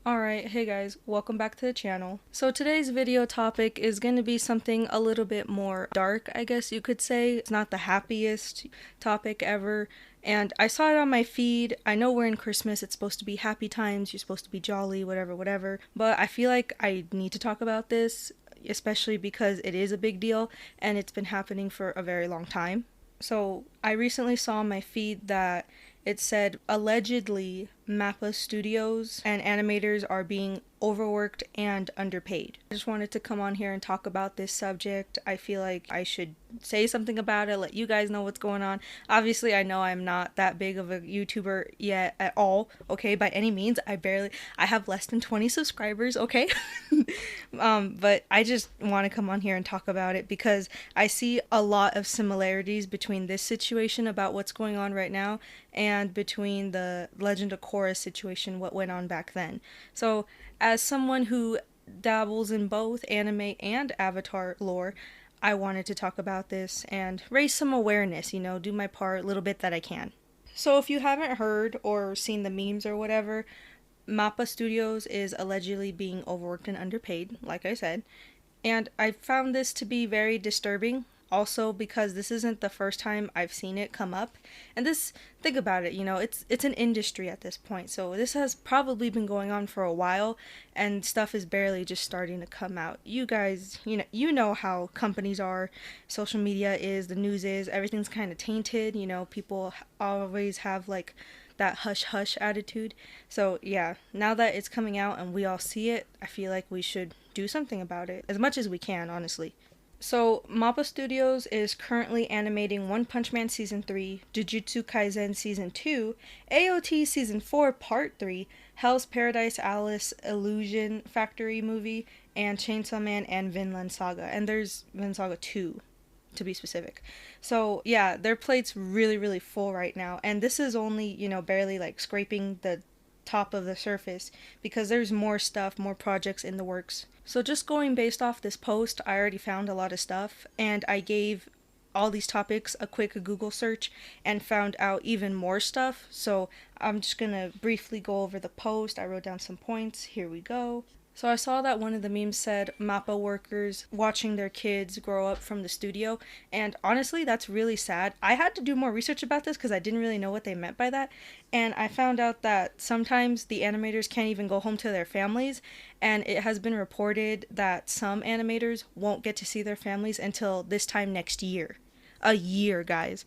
Alright, hey guys, welcome back to the channel. So today's video topic is going to be something a little bit more dark, I guess you could say. It's not the happiest topic ever, and I saw it on my feed. I know we're in Christmas, it's supposed to be happy times, you're supposed to be jolly, whatever, but I feel like I need to talk about this, especially because it is a big deal, and it's been happening for a very long time. So I recently saw on my feed that it said allegedly Mappa studios and animators are being overworked and underpaid. I just wanted to come on here and talk about this subject. I feel like I should say something about it, let you guys know what's going on. Obviously, I know I'm not that big of a YouTuber yet at all, okay, by any means. I have less than 20 subscribers, okay? But I just want to come on here and talk about it because I see a lot of similarities between this situation about what's going on right now and between the Legend of Korra situation, what went on back then. So, as someone who dabbles in both anime and Avatar lore, I wanted to talk about this and raise some awareness, do my part, a little bit that I can. So, if you haven't heard or seen the memes or whatever, Mappa Studios is allegedly being overworked and underpaid, like I said, and I found this to be very disturbing. Also, because this isn't the first time I've seen it come up, and think about it. It's an industry at this point, so this has probably been going on for a while, and stuff is barely just starting to come out. You guys, you know how companies are, social media is, the news is, everything's kind of tainted. People always have like that hush hush attitude. So yeah, now that it's coming out and we all see it, I feel like we should do something about it as much as we can, honestly. So, Mappa Studios is currently animating One Punch Man Season 3, Jujutsu Kaisen Season 2, AOT Season 4 Part 3, Hell's Paradise Alice Illusion Factory movie, and Chainsaw Man and Vinland Saga. And there's Vinland Saga 2, to be specific. So, yeah, their plate's really, really full right now. And this is only, barely like scraping the top of the surface because there's more stuff, more projects in the works. So just going based off this post, I already found a lot of stuff, and I gave all these topics a quick Google search and found out even more stuff. So I'm just gonna briefly go over the post. I wrote down some points. Here we go. So I saw that one of the memes said Mappa workers watching their kids grow up from the studio, and honestly that's really sad. I had to do more research about this because I didn't really know what they meant by that, and I found out that sometimes the animators can't even go home to their families, and it has been reported that some animators won't get to see their families until this time next year. A year, guys.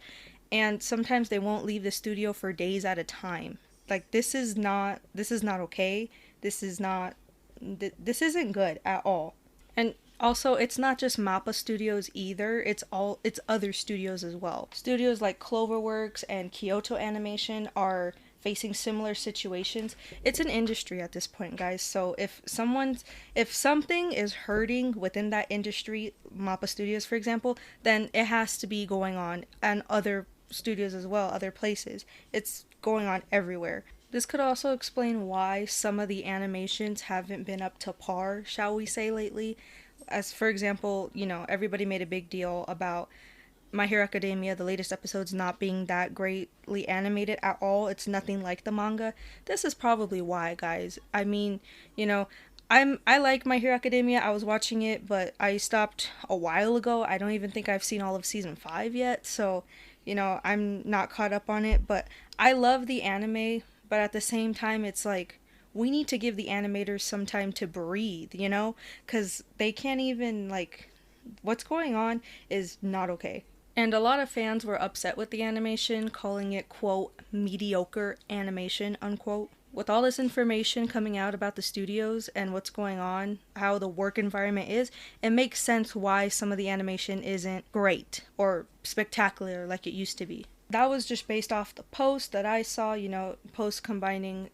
And sometimes they won't leave the studio for days at a time. Like this is not okay. This is not this isn't good at all. And also, it's not just Mappa Studios either. It's other studios as well. Studios like Cloverworks and Kyoto Animation are facing similar situations. It's an industry at this point, guys. So if something is hurting within that industry, Mappa Studios for example, then it has to be going on and other studios as well, other places. It's going on everywhere. This could also explain why some of the animations haven't been up to par, shall we say, lately. As for example, everybody made a big deal about My Hero Academia, the latest episodes not being that greatly animated at all. It's nothing like the manga. This is probably why, guys. I mean, I like My Hero Academia. I was watching it, but I stopped a while ago. I don't even think I've seen all of season 5 yet, so I'm not caught up on it, but I love the anime, but at the same time it's like we need to give the animators some time to breathe, cuz they can't even like what's going on is not okay. And a lot of fans were upset with the animation, calling it quote mediocre animation unquote. With all this information coming out about the studios and what's going on, how the work environment is, it makes sense why some of the animation isn't great or spectacular like it used to be. That was just based off the post that I saw, posts combining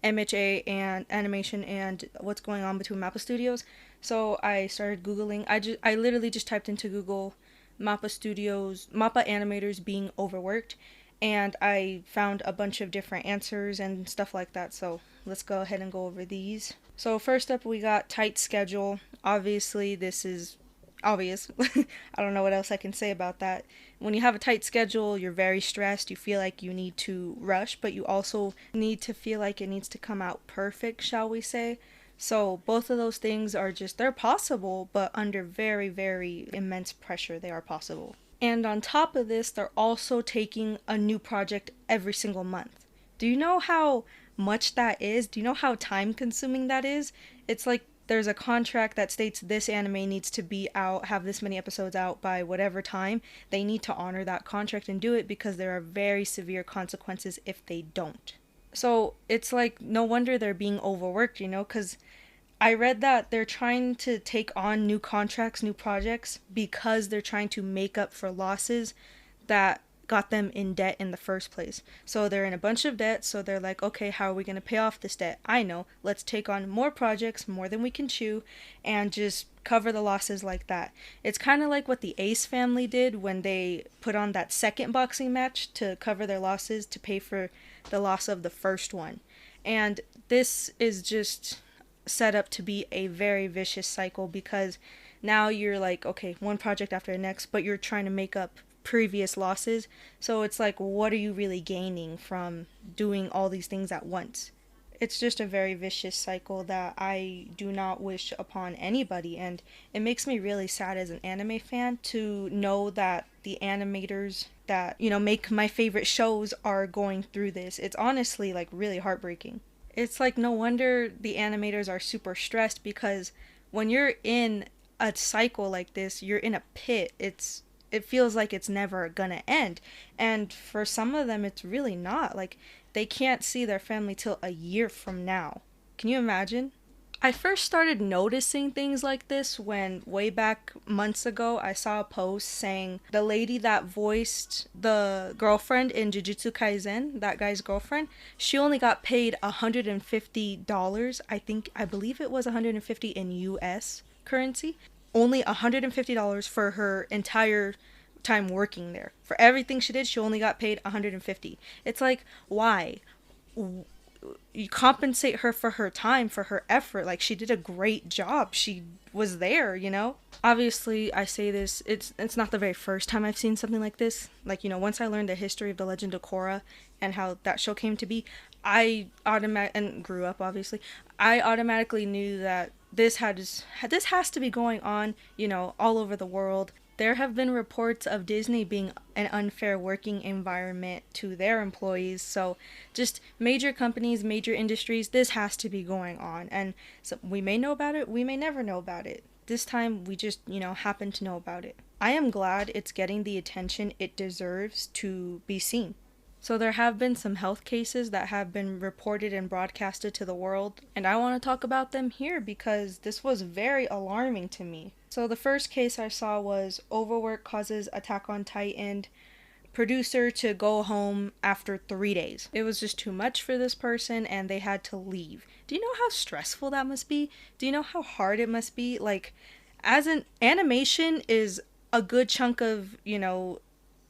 MHA and animation and what's going on between Mappa Studios. So I started Googling. I literally just typed into Google Mappa Studios, Mappa animators being overworked, and I found a bunch of different answers and stuff like that. So let's go ahead and go over these. So first up we got tight schedule. Obviously this is obvious. I don't know what else I can say about that. When you have a tight schedule, you're very stressed. You feel like you need to rush, but you also need to feel like it needs to come out perfect, shall we say. So both of those things are just, they're possible, but under very, very immense pressure, they are possible. And on top of this, they're also taking a new project every single month. Do you know how much that is? Do you know how time consuming that is? It's like there's a contract that states this anime needs to be out, have this many episodes out by whatever time. They need to honor that contract and do it because there are very severe consequences if they don't. So it's like no wonder they're being overworked, you know, because I read that they're trying to take on new contracts, new projects, because they're trying to make up for losses that got them in debt in the first place. So they're in a bunch of debt, so they're like, okay, how are we going to pay off this debt? I know, let's take on more projects, more than we can chew, and just cover the losses like that. It's kind of like what the Ace family did when they put on that second boxing match to cover their losses to pay for the loss of the first one. And this is just set up to be a very vicious cycle because now you're like, okay, one project after the next, but you're trying to make up previous losses. So it's like, what are you really gaining from doing all these things at once? It's just a very vicious cycle that I do not wish upon anybody, and it makes me really sad as an anime fan to know that the animators that, you know, make my favorite shows are going through this. It's honestly like really heartbreaking. It's like no wonder the animators are super stressed because when you're in a cycle like this, you're in a pit. It feels like it's never gonna end. And for some of them it's really not. Like they can't see their family till a year from now. Can you imagine? I first started noticing things like this when way back months ago I saw a post saying the lady that voiced the girlfriend in Jujutsu Kaisen, that guy's girlfriend, she only got paid $150. I believe it was 150 in US currency. Only $150 for her entire time working there. For everything she did, she only got paid 150. It's like, why? You compensate her for her time, for her effort. Like, she did a great job. She was there, you know? Obviously, I say this, it's not the very first time I've seen something like this. Like, you know, once I learned the history of the Legend of Korra and how that show came to be, and grew up, obviously, I automatically knew that this has to be going on, you know, all over the world. There have been reports of Disney being an unfair working environment to their employees. So just major companies, major industries, this has to be going on. And so we may know about it, we may never know about it. This time we just, you know, happen to know about it. I am glad it's getting the attention it deserves to be seen. So there have been some health cases that have been reported and broadcasted to the world, and I want to talk about them here because this was very alarming to me. So the first case I saw was Overworked causes Attack on Titan producer to go home after 3 days. It was just too much for this person and they had to leave. Do you know how stressful that must be? Do you know how hard it must be? Like, as an animation is a good chunk of, you know,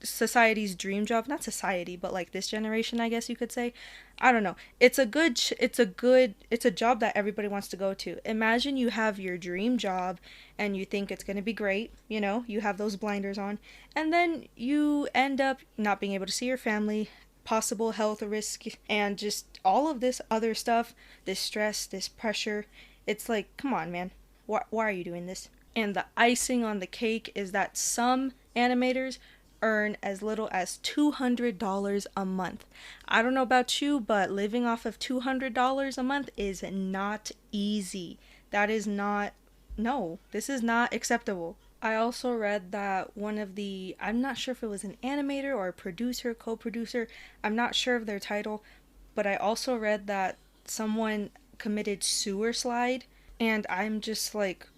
society's dream job. Not society, but like this generation, I guess you could say. I don't know. It's a job that everybody wants to go to. Imagine you have your dream job and you think it's going to be great, you know, you have those blinders on, and then you end up not being able to see your family, possible health risk, and just all of this other stuff, this stress, this pressure. It's like, come on, man. Why are you doing this? And the icing on the cake is that some animators earn as little as $200 a month. I don't know about you, but living off of $200 a month is not easy. That is not, no, this is not acceptable. I also read that I'm not sure if it was an animator or a producer, co-producer, I'm not sure of their title, but I also read that someone committed suicide, and I'm just like,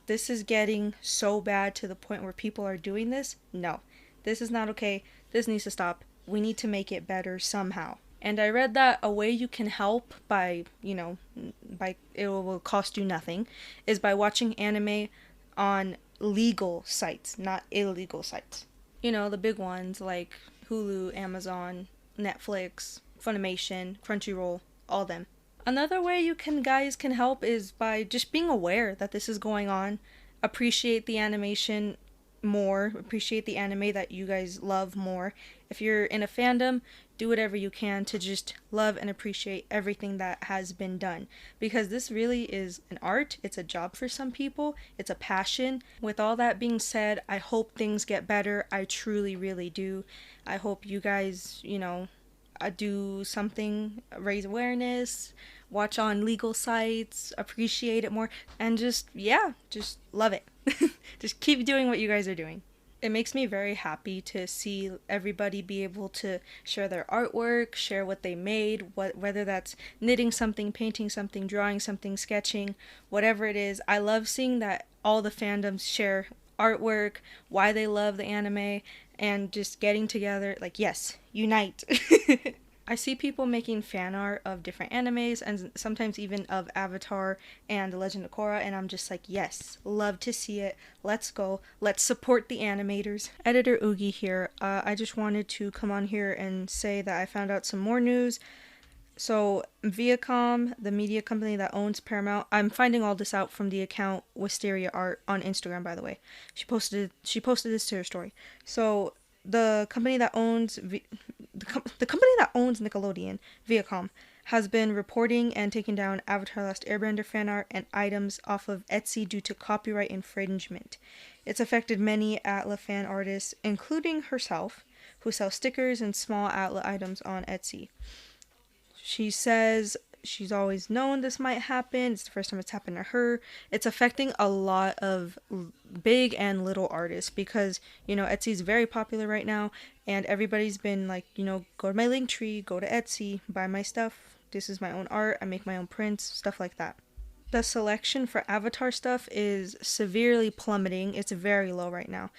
this is getting so bad to the point where people are doing this. No. This is not okay. This needs to stop. We need to make it better somehow. And I read that a way you can help by, you know, it will cost you nothing, is by watching anime on legal sites, not illegal sites. You know, the big ones like Hulu, Amazon, Netflix, Funimation, Crunchyroll, all them. Another way guys can help is by just being aware that this is going on. appreciate the animation more, appreciate the anime that you guys love more. If you're in a fandom, do whatever you can to just love and appreciate everything that has been done, because this really is an art. It's a job for some people, it's a passion. With all that being said, I hope things get better. I truly really do. I hope you guys, do something, raise awareness, watch on legal sites, appreciate it more, and just, yeah, just love it. Just keep doing what you guys are doing. It makes me very happy to see everybody be able to share their artwork, share what they made, whether that's knitting something, painting something, drawing something, sketching, whatever it is. I love seeing that all the fandoms share artwork, why they love the anime, and just getting together. Like, yes, unite. I see people making fan art of different animes and sometimes even of Avatar and The Legend of Korra, and I'm just like, yes, love to see it. Let's go. Let's support the animators. Editor Oogie here. I just wanted to come on here and say that I found out some more news. So Viacom, the media company that owns Paramount, I'm finding all this out from the account Wisteria Art on Instagram, by the way. She posted this to her story. So the company that owns the company that owns Nickelodeon, Viacom, has been reporting and taking down Avatar: Last Airbender fan art and items off of Etsy due to copyright infringement. It's affected many Atla fan artists, including herself, who sell stickers and small Atla items on Etsy. She says she's always known this might happen. It's the first time it's happened to her. It's affecting a lot of big and little artists because, Etsy's very popular right now, and everybody's been like, go to my link tree, go to Etsy, buy my stuff. This is my own art. I make my own prints, stuff like that. The selection for Avatar stuff is severely plummeting. It's very low right now.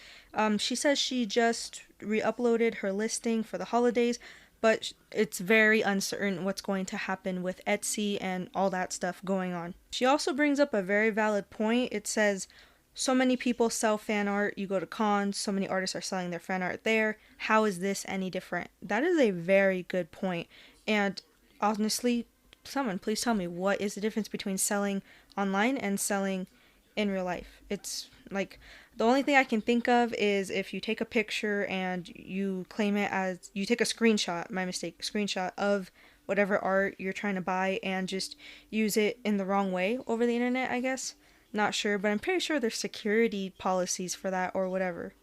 She says she just re-uploaded her listing for the holidays, but it's very uncertain what's going to happen with Etsy and all that stuff going on. She also brings up a very valid point. It says, so many people sell fan art, you go to cons, so many artists are selling their fan art there. How is this any different? That is a very good point. And honestly, someone please tell me, what is the difference between selling online and selling in real life? It's like, the only thing I can think of is if you take a picture and you claim it as, you take a screenshot of whatever art you're trying to buy and just use it in the wrong way over the internet, I guess. Not sure, but I'm pretty sure there's security policies for that or whatever.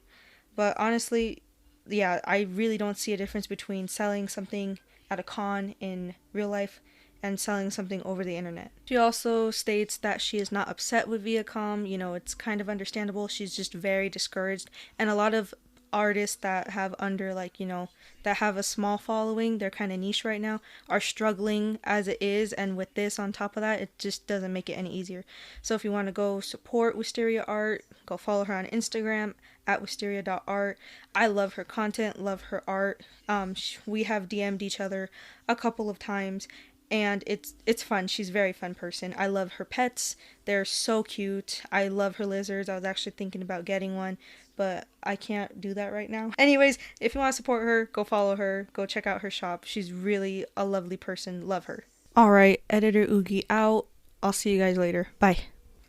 But honestly, yeah, I really don't see a difference between selling something at a con in real life and selling something over the internet. She also states that she is not upset with Viacom. It's kind of understandable. She's just very discouraged. And a lot of artists that have that have a small following, they're kind of niche right now, are struggling as it is. And with this on top of that, it just doesn't make it any easier. So if you want to go support Wisteria Art, go follow her on Instagram at wisteria.art. I love her content, love her art. We have DM'd each other a couple of times, and it's fun. She's a very fun person. I love her pets. They're so cute. I love her lizards. I was actually thinking about getting one, but I can't do that right now. Anyways, if you want to support her, go follow her. Go check out her shop. She's really a lovely person. Love her. Alright, Editor Oogie out. I'll see you guys later. Bye.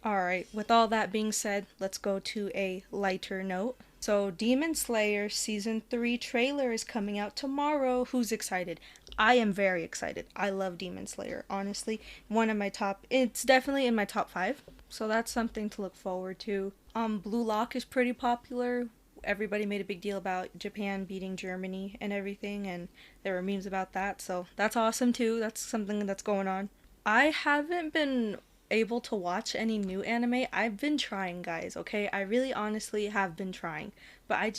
Alright, with all that being said, let's go to a lighter note. So, Demon Slayer Season 3 trailer is coming out tomorrow. Who's excited? I am very excited. I love Demon Slayer, honestly. It's definitely in my top 5. So that's something to look forward to. Blue Lock is pretty popular. Everybody made a big deal about Japan beating Germany and everything, and there were memes about that. So that's awesome too. That's something that's going on. I haven't been able to watch any new anime. I've been trying, guys, okay? I really honestly have been trying. But I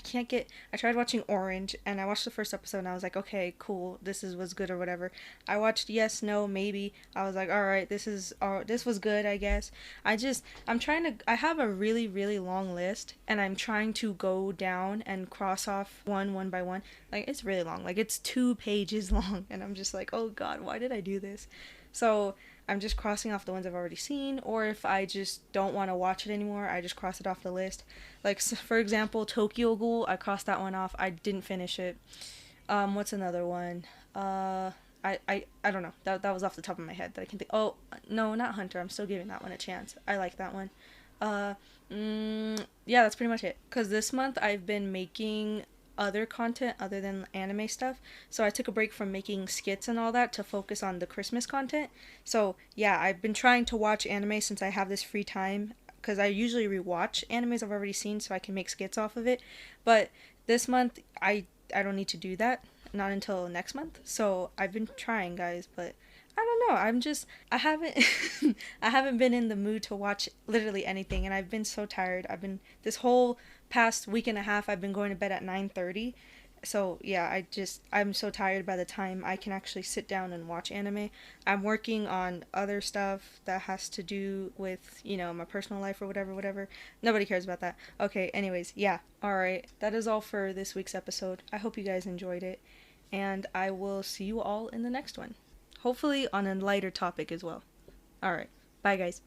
can't get, I tried watching Orange, and I watched the first episode, and I was like, okay, cool, was good or whatever. I watched Yes, No, Maybe. I was like, alright, this was good, I guess. I have a really, really long list, and I'm trying to go down and cross off one by one. Like, it's really long. Like, it's 2 pages long, and I'm just like, oh god, why did I do this? So, I'm just crossing off the ones I've already seen, or if I just don't want to watch it anymore, I just cross it off the list. Like, for example, Tokyo Ghoul, I crossed that one off. I didn't finish it. What's another one? I don't know. That was off the top of my head that I can think. Oh, no, not Hunter. I'm still giving that one a chance. I like that one. Uh, yeah, that's pretty much it. Because this month I've been making other content other than anime stuff. So I took a break from making skits and all that to focus on the Christmas content. So yeah, I've been trying to watch anime since I have this free time. Because I usually rewatch animes I've already seen so I can make skits off of it. But this month I don't need to do that. Not until next month. So I've been trying, guys, but I don't know. I haven't I haven't been in the mood to watch literally anything, and I've been so tired. I've been this whole past week and a half I've been going to bed at 9:30. So, yeah, I'm so tired by the time I can actually sit down and watch anime. I'm working on other stuff that has to do with, my personal life or whatever. Nobody cares about that. Okay, anyways, yeah. All right. That is all for this week's episode. I hope you guys enjoyed it, and I will see you all in the next one. Hopefully on a lighter topic as well. Alright. Bye, guys.